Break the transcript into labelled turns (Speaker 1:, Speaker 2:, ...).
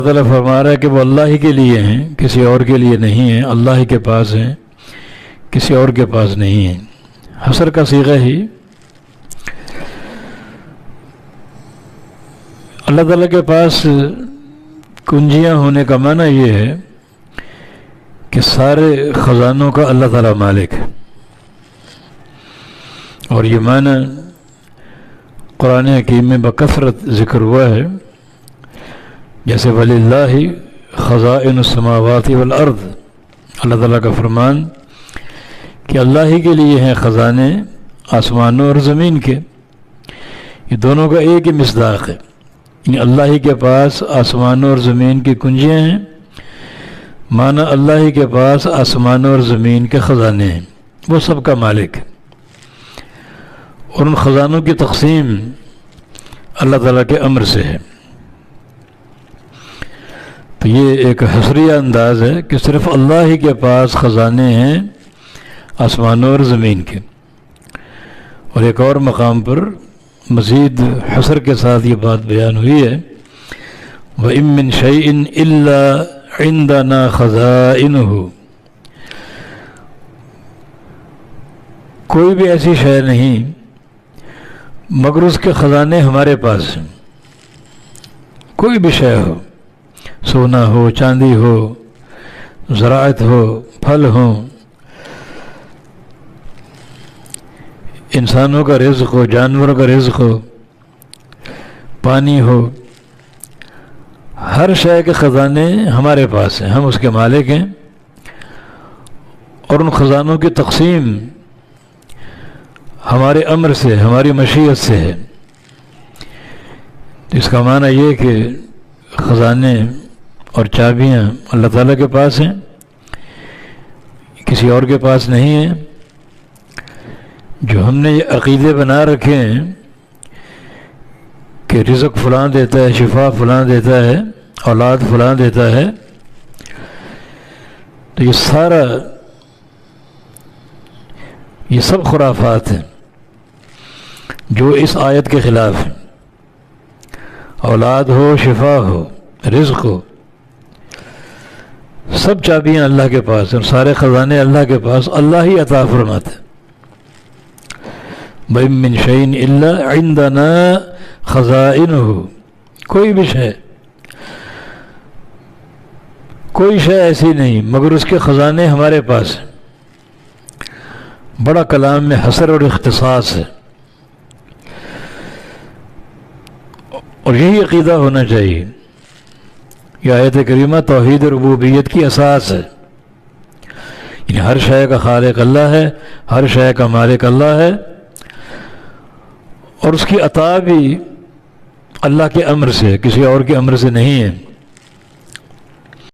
Speaker 1: اللہ تعالیٰ فرما رہا ہے کہ وہ اللہ ہی کے لیے ہیں، کسی اور کے لیے نہیں ہیں، اللہ ہی کے پاس ہیں، کسی اور کے پاس نہیں ہیں۔ حصر کا صیغہ ہی اللہ تعالیٰ کے پاس کنجیاں ہونے کا معنی یہ ہے کہ سارے خزانوں کا اللہ تعالیٰ مالک ہے، اور یہ معنی قرآن حکیم میں بکثرت ذکر ہوا ہے، جیسے وَلِلَّهِ خَزَائِنُ السَّمَاوَاتِ وَالْأَرْضِ، اللہ تعالیٰ کا فرمان کہ اللہ ہی کے لیے ہیں خزانے آسمانوں اور زمین کے۔ یہ دونوں کا ایک ہی مصداق ہے، یعنی اللہ ہی کے پاس آسمانوں اور زمین کی کنجیاں ہیں، معنی اللہ ہی کے پاس آسمانوں اور زمین کے خزانے ہیں، وہ سب کا مالک ہے، اور ان خزانوں کی تقسیم اللہ تعالیٰ کے امر سے ہے۔ تو یہ ایک حصریہ انداز ہے کہ صرف اللہ ہی کے پاس خزانے ہیں آسمانوں اور زمین کے۔ اور ایک اور مقام پر مزید حصر کے ساتھ یہ بات بیان ہوئی ہے، وَإِن مِّن شَيْءٍ إِلَّا عِندَنَا خَزَائِنُهُ، کوئی بھی ایسی شے نہیں مگر اس کے خزانے ہمارے پاس ہیں۔ کوئی بھی شے ہو، سونا ہو، چاندی ہو، زراعت ہو، پھل ہوں، انسانوں کا رزق ہو، جانوروں کا رزق ہو، پانی ہو، ہر شے کے خزانے ہمارے پاس ہیں، ہم اس کے مالک ہیں، اور ان خزانوں کی تقسیم ہمارے امر سے، ہماری مشیت سے ہے۔ اس کا معنی یہ کہ خزانے اور چابیاں اللہ تعالیٰ کے پاس ہیں، کسی اور کے پاس نہیں ہیں۔ جو ہم نے یہ عقیدے بنا رکھے ہیں کہ رزق فلاں دیتا ہے، شفا فلاں دیتا ہے، اولاد فلاں دیتا ہے، تو یہ سب خرافات ہیں جو اس آیت کے خلاف ہیں۔ اولاد ہو، شفا ہو، رزق ہو، سب چابیاں اللہ کے پاس ہیں، اور سارے خزانے اللہ کے پاس، اللہ ہی عطا فرماتے ہیں۔ وَإِن مِّن شَيْءٍ إِلَّا عِندَنَا خَزَائِنُهُ، کوئی شے ایسی نہیں مگر اس کے خزانے ہمارے پاس ہیں۔ بڑا کلام میں حصر اور اختصاص ہے، اور یہی عقیدہ ہونا چاہیے۔ یہ آیت کریمہ توحید ربوبیت کی اساس ہے، یعنی ہر شے کا خالق اللہ ہے، ہر شے کا مالک اللہ ہے، اور اس کی عطا بھی اللہ کے امر سے، کسی اور کے امر سے نہیں ہے۔